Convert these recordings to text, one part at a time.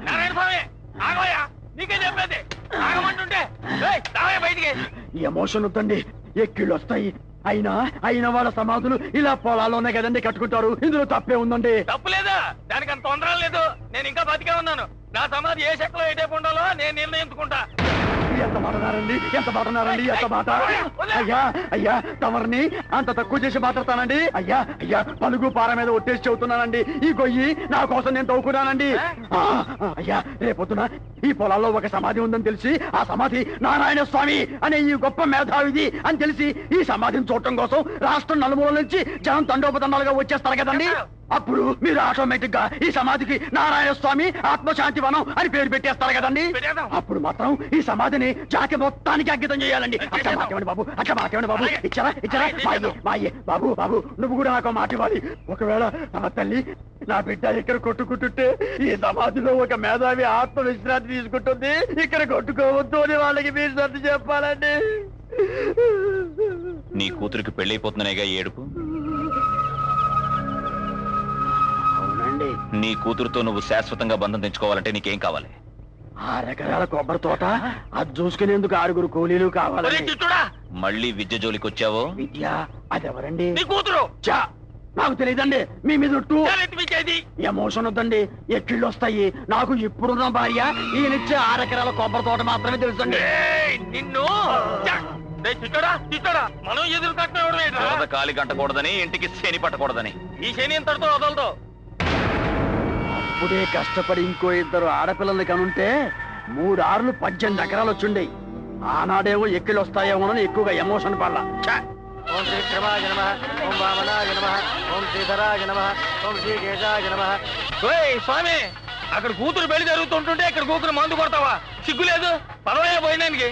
నారాయణ స్వామి ఆగోయా, నీకే చెప్పేది ఆగమంటుంటే బయటికి. ఎమోషన్ వద్దండి, ఎక్కిళ్ళు వస్తాయి. అయినా వాళ్ళ సమాధులు ఇలా పొలాల్లోనే కదండి కట్టుకుంటారు, ఇందులో తప్పే ఉందండి. తప్పు లేదా, దానికి అంత తొందర లేదు. నేను ఇంకా బతికే ఉన్నాను. నా సమాధి ఏ శక్తిలో ఏటైపు ఉండాలో నేను నిర్ణయించుకుంటా. ఎంత మాటనారండి, ఎంత మాట. అయ్యా తమరిని అంత తక్కువ చేసి మాట్లాడతానండి. అయ్యా పలుగు పార మీద ఒట్టేసి చెబుతున్నానండి, ఈ గొయ్యి నా కోసం నేను తవ్వుకున్నానండి. అయ్యా రేపొద్దున ఈ పొలాల్లో ఒక సమాధి ఉందని తెలిసి, ఆ సమాధి నారాయణ స్వామి అనే ఈ గొప్ప మేధావిది అని తెలిసి, ఈ సమాధిని చూడటం కోసం రాష్ట్రం నలుమూల నుంచి జనం తండోపతండాలుగా వచ్చేస్తారు కదండి. అప్పుడు మీరు ఆటోమేటిక్ గా ఈ సమాధికి నారాయణ స్వామి ఆత్మశాంతి వనం అని పేరు పెట్టేస్తారు కదండి. అప్పుడు మాత్రం ఈ సమాధిని జాతి మొత్తానికి అంకితం చేయాలండి. అట్లా మాకేమండి బాబు, ఇచ్చారా బాబు నువ్వు కూడా నాకు మాట ఇవ్వాలి. ఒకవేళ నా తల్లి నా బిడ్డ ఇక్కడ కొట్టుకుంటుంటే ఈ సమాధిలో ఒక మేధావి ఆత్మ విశ్రాంతి తీసుకుంటుంది, ఇక్కడ కొట్టుకోవద్దు అని వాళ్ళకి మీరు సర్ది చెప్పాలండి. నీ కూతురికి పెళ్ళైపోతున్నాయిగా ఏడుపు. నీ కూతురుతో నువ్వు శాశ్వతంగా బంధం తెంచుకోవాలంటే నీకేం కావాలి? 6 ఎకరాల కొబ్బరి తోట, అది చూసుకునేందుకు 6 కూలీలు కావాలి. మళ్ళీ విద్య జోలికి వచ్చావో? విద్య అదెవరండి? నీ కూతురు. నాకు తెలియదండి, మీ మీద ఎమోషన్ వద్దండి, ఎక్కిళ్ళు వస్తాయి. నాకు ఇప్పుడున్న భార్య ఈయనిచ్చే 6 ఎకరాల కొబ్బరి తోట మాత్రమే తెలుసండి. నిన్ను మనం ఎదురు కట్టిన కాలి కట్టకూడదని, ఇంటికి శని పట్టకూడదని. ఈ శని ఇంతటితో వదలతో. అప్పుడే కష్టపడి ఇంకో 2 ఆడపిల్లల్ని కనుంటే 3 ఆరులు 18 ఎకరాలు వచ్చుండేవి. ఆనాడేమో ఎక్కిళ్ళు వస్తాయేమోనని ఎక్కువగా ఎమోషన్ పడలా. ఓం శ్రీ క్షమాయ నమః, ఓం వామనాయ నమః, ఓం శ్రీధరాయ నమః, ఓం శ్రీకేశాయ నమః. స్వామి, అక్కడ కూతురు పెళ్లి జరుగుతుంటుంటే ఇక్కడ కూతురు మందు కొడతావా? సిగ్గులేదు? పర్వాలే పోయినానికి.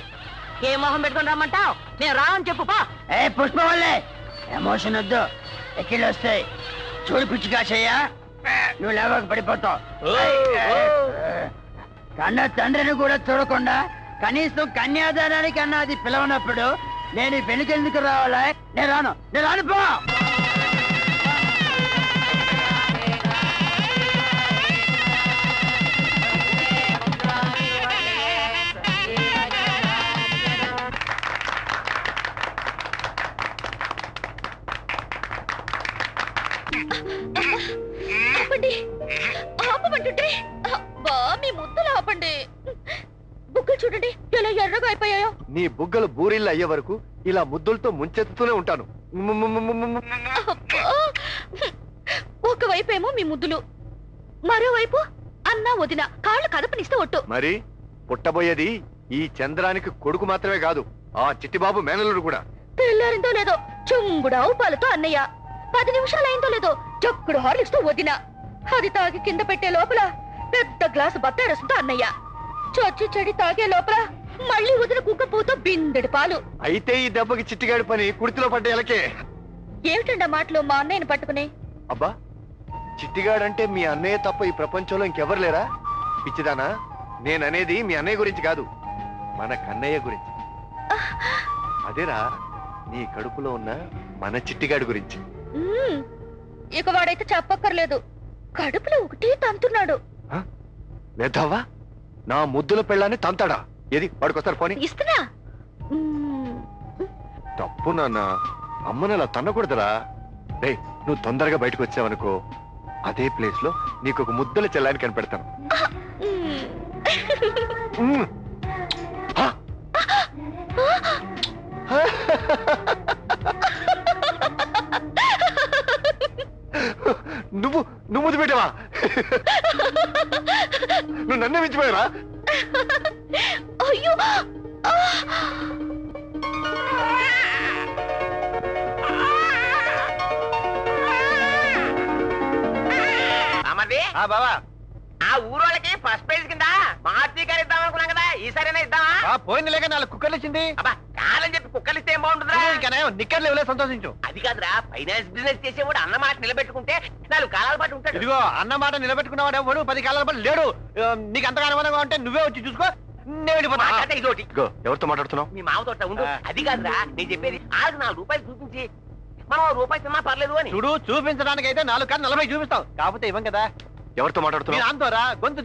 ఏ మొహం పెట్టుకుని రమ్మంటావు? నేను రావని చెప్పు పా. పుష్ప వల్లే ఎమోషన్ వద్దు, ఎక్కిళ్ళు వస్తాయి. చూడు పిచ్చిగా చెయ్యా, నువ్వు లేవక పడిపోతావు. కన్న తండ్రిని కూడా చూడకుండా కనీసం కన్యాదానానికి అన్న అది పిలవనప్పుడు నేను పెళ్లికి ఎందుకు రావాలా? నేను రాను పో. ఆపమంటుంటే మీ ముద్దలు ఆపండి. బుగ్గలు చూడండి ఎలా ఎర్రగా అయిపోయాయో. నీ బుగ్గలు బూరిళ్ళు అయ్యే వరకు ఇలా ముద్దులతో ముంచెత్తుతూనే ఉంటాను. ఒకవైపేమో మీ ముద్దులు, మరోవైపు అన్న వదిన కాళ్ళు కదపనిస్తే ఒట్టు. మరి పుట్టబోయేది ఈ చంద్రానికి కొడుకు మాత్రమే కాదు, ఆ చిట్టిబాబు మేనల్లుడు కూడా. తెల్లారిందో లేదో చుంగుడు ఆవు పాలతో అన్నయ్య, 10 నిమిషాలు అయిందో లేదో చక్కుడు హార్లిక్స్ తో వదిన, అది తాగి కింద పెట్టే లోపల పెద్ద గ్లాసు బత్తాయి రసంతో అన్నయ్య, చొచ్చి చెడి తాగే లోపల మళ్ళీ వదిన కుక్క పూతో బిందెడి పాలు. అయితే ఈ దెబ్బకి చిట్టిగాడి పని కుర్తిలో పడ్డ ఎలకే. ఏమిటండి మాటలు మా అన్నయ్యని పట్టుకుని? అబ్బా, చిట్టిగాడంటే మీ అన్నయ్య తప్ప ఈ ప్రపంచంలో ఇంకెవరు లేరా? పిచ్చిదానా, నేననేది మీ అన్నయ్య గురించి కాదు, మన కన్నయ్య గురించి. అదేరా నీ కడుపులో ఉన్న మన చిట్టిగాడి గురించి. ఇక వాడైతే చెప్పక్కర్లేదు, కడుపులో ఒకటి తంతున్నాడు. లేదావా, నా ముద్దుల పెళ్ళాన్ని తంతాడా? ఏది వాడికొస్తారు పోనీ. ఇస్తున్నా. తప్పు నాన్న, అమ్మను అలా తన్నకూడదురా. రే, నువ్వు తొందరగా బయటకు వచ్చావనుకో, అదే ప్లేస్ లో నీకు ఒక ముద్దల చెల్లాన్ని కనిపెడతాను. నువ్వు ముద్దు పెట్టావా? నువ్వు నన్నే మించిపోయారా? అయ్యో, బాబా, ఆ ఊరోళ్ళకి ఫస్ట్ ప్రైజ్ కింద మారుతి గారు ఇద్దాం అనుకున్నాం కదా, ఈసారైనా ఇద్దామా? పోయింది లేక 4 కుక్కర్లు ఇచ్చింది. అబ్బా, కాదని చెప్పి కుక్కలు ఇస్తే ఏం బాగుంటుందిరా? ఇంకా నిక్కర్లు ఇవ్వలే, సంతోషించు. అది కాదురా, ఫైనాన్స్ బిజినెస్ చేసేవాడు అన్న మాట నిలబెట్టుకుంటే 4 కాలాల పాటు ఉంటాడు. ఇదిగో అన్న మాట నిలబెట్టుకున్నవాడు ఎవడు 10 కాలాల పాటు లేడు. నీకు అంతగా అనుమానంగా ఉంటే నువ్వే వచ్చి చూసుకో. ఎవరితో మాట్లాడుతున్నావు? మీ మామతో ఉండు. అది కాదురా, నేను చెప్పేది 4 రూపాయలు చూపించి మనం రూపాయి తిన్నా పర్లేదు అని. చూడు, చూపించడానికి అయితే 4 కాదు 40 చూపిస్తావు, కాకపోతే ఇవ్వం కదా. ఎవరితో మాట్లాడుతున్నావు? అంతోరా గొంతు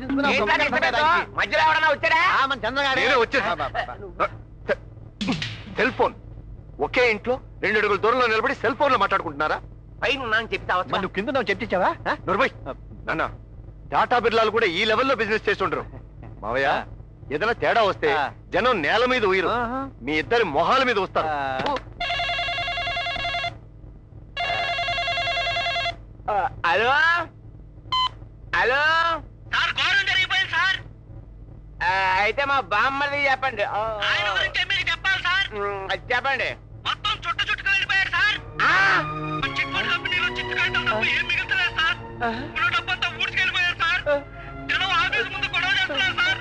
మధ్యలో ఎవడన్నా వచ్చాడా? నేనే వచ్చేసా. సెల్ ఫోన్ ఒకే ఇంట్లో 2 అడుగుల దూరంలో నిలబడి సెల్ ఫోన్ లో మాట్లాడుకుంటున్నారా? పైన ఉన్నాను చెప్తా నువ్వు కింద నువ్వు చెప్తావా? నర్భయ్ నాన్న, టాటా బిర్లాలు కూడా ఈ లెవెల్లో బిజినెస్ చేస్తుండ్రు. మావయ్య, ఏదైనా తేడా వస్తే జనం నేల మీద ఊయరు, మీ ఇద్దరి మొహాల మీద వస్తారు. హలో హలో సార్, ఘోరం జరిగిపోయింది సార్. అయితే మా బామ్మది చెప్పండి. చెప్పాలి సార్. చెప్పండి. మొత్తం చుట్టూ వెళ్ళిపోయారు సార్. చిట్ ఫండ్ కంపెనీలో చిట్టు కాయటం తప్ప ఏం మిగులుతలేదు సార్. ఉన్న డబ్బంతా ఊడ్చుకెళ్ళిపోయారు సార్. జనం ఆఫీస్ ముందు గొడవ చేస్తున్నారు సార్.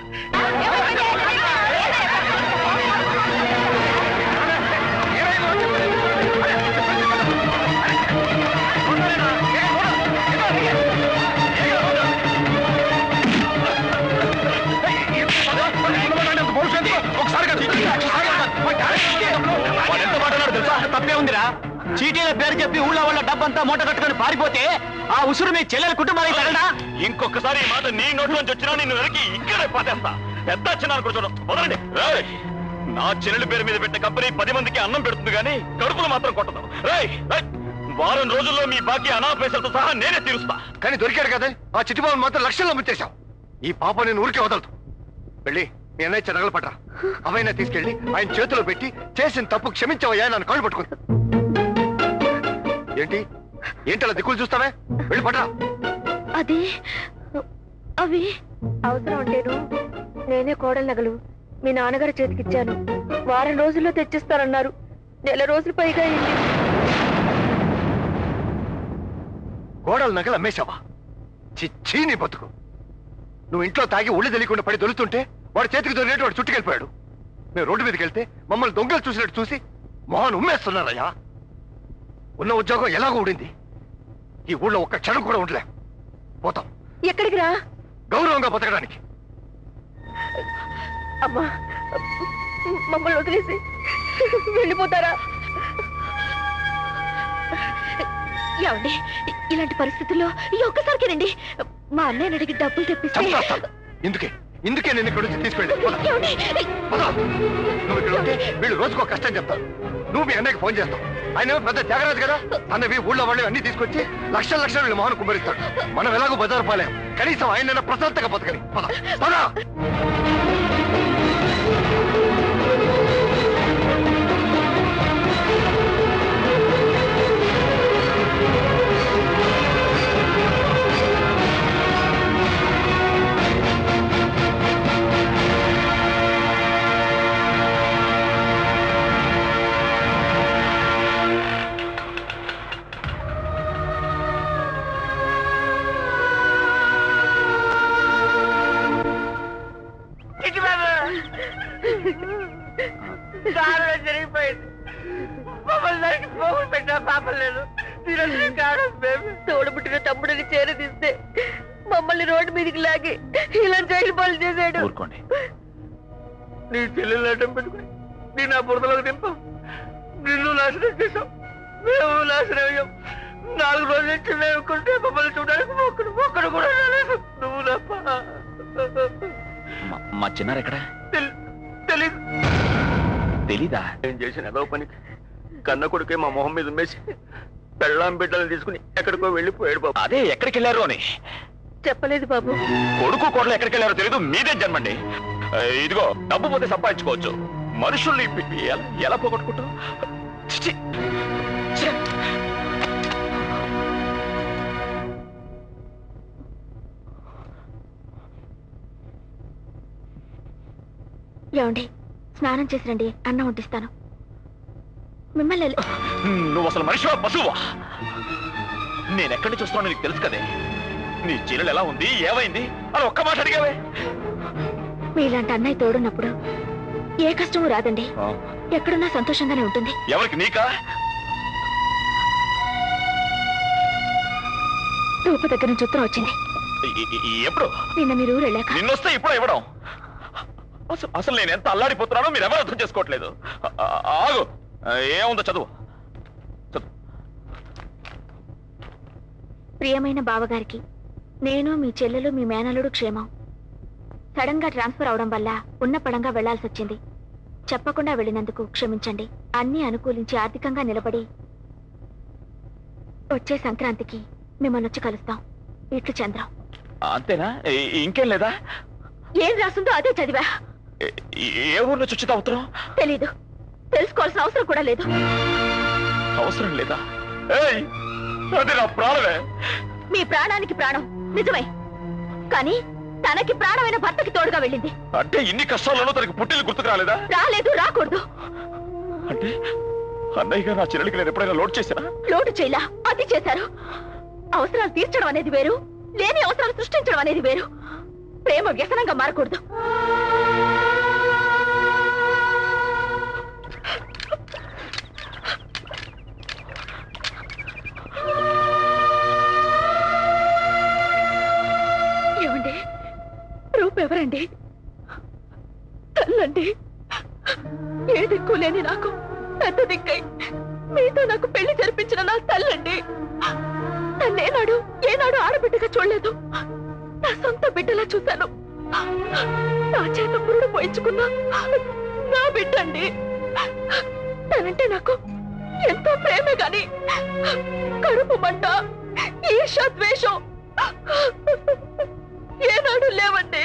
తప్పే ఉందిరా. చీటీల పేరు చెప్పి ఊళ్ళో వాళ్ళ డబ్బంతా మూట కట్టుకొని పారిపోతే ఆ ఉసురు మీ చెల్లెల కుటుంబానికి తగలడా? ఇంకొకసారి ఈ మాట నీ నోట్లోంచి వచ్చినా నిన్ను వెనక్కి ఇక్కడే పాతేస్తా. పెద్ద చిన్నాను కూడా చూడం. వదలండి. రేయ్, నా చెల్లెల పేరు మీద పెట్టే కంపెనీ 10 మందికి అన్నం పెడుతుంది కానీ కడుపులు మాత్రం కొట్టదు. రేయ్, వారం రోజుల్లో మీ బాకీ అనాపేసలతో సహా నేనే తీరుస్తా. కానీ దొరికాడు కదా ఆ చిట్టిబాబుని మాత్రం లక్షల్లో ముచ్చేశావు. ఈ పాప నేను ఊరికే వదలదు. వెళ్ళి మీ అన్నయ్య చెరగలు పట్రా. అవైనా తీసుకెళ్ళి ఆయన చేతిలో పెట్టి చేసిన తప్పు క్షమించవయ్యా నన్ను కాళ్ళు పట్టుకుంటా. ఏంటలా దిక్కులు చూస్తావే? వెళ్ళి పట్రా. అది అవి అవసరం అంటేను నేనే కోడల నగలు మీ నాన్నగారి చేతికిచ్చాను. వారం రోజుల్లో తెచ్చిస్తారన్నారు. నెల రోజులు పైగా అయింది. కోడలు నగలు అమ్మేశావా? చిచ్చీ నీ బతుకు. నువ్వు ఇంట్లో తాగి ఒళ్ళు తెలియకుండా పడి దొరుకుతుంటే వాడి చేతికి దొరికినట్టు వాడు చుట్టుకెళ్ళిపోయాడు. మేము రోడ్డు మీదకి వెళ్తే మమ్మల్ని దొంగలు చూసినట్టు చూసి మొహాన్ని ఉమ్మేస్తున్నారయ్యా. ఉన్న ఉద్యోగం ఎలాగో ఊడింది. ఈ ఊళ్ళో ఒక్క క్షణం కూడా ఉండలే. పోతాం. ఎక్కడికి రా? గౌరవంగా బతకడానికి. అమ్మా, మమ్మల్ని వదిలేసి వెళ్ళిపోతారా? ఏమండి, ఇలాంటి పరిస్థితుల్లో ఈ ఒక్కసారికి రండి. మా అన్నయ్యని అడిగి డబ్బులు తెప్పిస్తే ఇందుకే నేను ఇక్కడ నుంచి తీసుకెళ్ళి నువ్వు ఇక్కడ ఉంటే వీళ్ళు రోజుకో కష్టం చెప్తారు. నువ్వు మీ అన్నయ్యకి ఫోన్ చేస్తావు. ఆయన పెద్ద త్యాగరాజు కదా. అన్నవి ఊళ్ళో వాళ్ళు అన్ని తీసుకొచ్చి లక్షలు వీళ్ళు మొహన్ కుమ్మరిస్తాడు. మనం ఎలాగో బజారు పాలేం. కనీసం ఆయన ప్రశాంతంగా బతకని. పద. జరిగిపోయింది. మమ్మల్ని పోగులు పెట్టిన పాపం లేదు. తోడబుట్టిన తమ్ముడిని చేరదీస్తే మమ్మల్ని రోడ్డు మీదకి లాగి ఇలా జైలు పాలు చేశాడు. నీ చెల్లెలు అడ్డం పెట్టుకుని నీ నా బురదలోకి దింపాం. నిన్ను నాశనం చేశాం, మేము నాశనం అయ్యాం. 4 రోజుల నుంచి మేము కొంటే మమ్మల్ని చూడడానికి ఒక్కడు కూడా రాలేదు. నువ్వు మా చిన్నారు ఎక్కడ? తెలీదా? ఏం చేసిన ఏదో పనికి కన్న కొడుకే మా మొహం మీద ఉమ్మేసి పెళ్ళాం బిడ్డలను తీసుకుని ఎక్కడికో వెళ్ళిపోయాడు బాబు. అదే ఎక్కడికి వెళ్ళారు అని చెప్పలేదు బాబు. కొడుకు కోడలు ఎక్కడికి వెళ్ళారో తెలీదు. మీదే జన్మండి. ఇదిగో డబ్బు పోతే సంపాదించుకోవచ్చు, మనుషుల్ని ఎలా పోగొట్టుకుంటావు? ఏమండి, స్నానం చేసి రండి, అన్నం వడ్డిస్తాను. మిమ్మల్ని నువ్వు అసలు మనిషివా పశువా? నేను ఎక్కడి నుంచి వస్తున్నావు నీకు తెలుసు కదే. నీ చీరలు ఎలా ఉంది, ఏమైంది అని ఒక్క మాట అడిగావే. మీలాంటి అన్నయ్య తోడున్నప్పుడు ఏ కష్టము రాదండి. ఎక్కడున్నా సంతోషంగానే ఉంటుంది. ఎవరికి? నీకా? రూప దగ్గర నుంచి ఉత్తరం వచ్చింది. ఎప్పుడు? నిన్న మీరు ఊరు వెళ్ళాక. నిన్నొస్తే ఇప్పుడు ఇవ్వడం? అసలు నేను ఎంత అల్లాడిపోతున్నానో మీరు ఎవరు అర్థం చేసుకోవట్లేదు. ఆగు, ఏముందో చదువు. ప్రియమైన బావగారికి నేను, మీ చెల్లెలు, మీ మేనలుడు క్షేమం. సడన్ గా ట్రాన్స్ఫర్ అవడం వల్ల ఉన్న పడంగా వెళ్లాల్సి వచ్చింది. చెప్పకుండా వెళ్ళినందుకు క్షమించండి. అన్నీ అనుకూలించి ఆర్థికంగా నిలబడి వచ్చే సంక్రాంతికి మిమ్మల్ని వచ్చి కలుస్తాం. ఇట్లు చంద్రం. అంతేనా? ఇంకేం లేదా? ఏం రాసిందో అదే చదివా. ఏ ఊర్లో చుచ్చితే అవుతాం తెలీదు. తెలుసుకోవాల్సిన అవసరం కూడా లేదు. అవసరం లేదా? అది నా ప్రాణమే. మీ ప్రాణానికి ప్రాణం నిజమే, కానీ తనకి ప్రాణమైన భర్తకి తోడుగా వెళ్ళింది. అంటే ఇన్ని కష్టాలను తనకి పుట్టిల్లు గుర్తుకు రాలేదా? రాలేదు, రాకూడదు. అంటే అన్నయ్యగా నా చెల్లెలికి నేను ఎప్పుడైనా లోటు చేశానా? లోటు చేయలా, అది చేశారు. అవసరాలు తీర్చడం అనేది వేరు, లేని అవసరాలు సృష్టించడం అనేది వేరు. ప్రేమ వ్యసనంగా మారకూడదు. ఏమండి, రూపు ఎవరండి? తల్లండి. ఏ దిక్కు లేని నాకు పెద్ద దిక్కై మీతో నాకు పెళ్లి జరిపించిన నా తల్లండి. తన్నేనాడు ఏనాడు ఆడబిడ్డగా చూడలేదు. నా సొంత బిడ్డలా చూశాను. నా చేత పురుడు పోయించుకున్నా నా బిడ్డండి. తనంటే నాకు ఎంతో ప్రేమే గాని కడుపు మంట, ఈర్ష, ద్వేషం ఏనాడు లేవండి.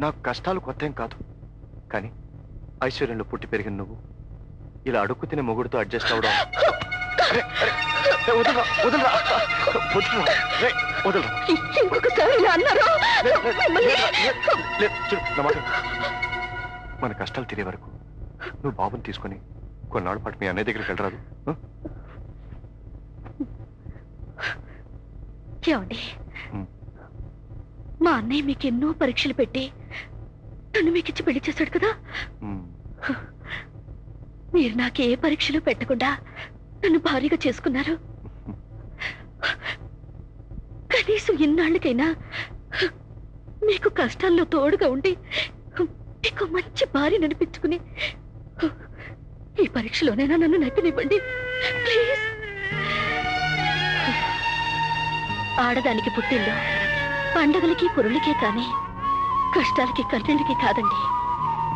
నాకు కష్టాలు కొత్తేం కాదు, కానీ ఐశ్వర్యంలో పుట్టి పెరిగిన నువ్వు ఇలా అడుక్కు తినే మొగుడుతో అడ్జస్ట్ అవడం. ఇంకొకసారి ఇలా అన్నారా? మన కష్టాలు తీరే వరకు నువ్వు బాబుని తీసుకొని కొన్నాళ్ళ పాటు మీ అన్నయ్య దగ్గరికి వెళ్ళరాదు? ఏమండి, మా అన్నయ్య మీకు ఎన్నో పరీక్షలు పెట్టి నన్ను మీకు ఇచ్చి పెళ్లి చేశాడు కదా. మీరు నాకు ఏ పరీక్షలు పెట్టకుండా నన్ను భారీగా చేసుకున్నారు. కనీసం ఇన్నాళ్ళకైనా మీకు కష్టాల్లో తోడుగా ఉండి మీకు మంచి భార్య అనిపించుకుని ఈ పరీక్షలోనైనా నన్ను నెగ్గనివ్వండి ప్లీజ్. ఆడదానికి పుట్టిల్లు పండగలకి పురులకే కానీ కష్టాలకి కన్నీళ్ళకి కాదండి.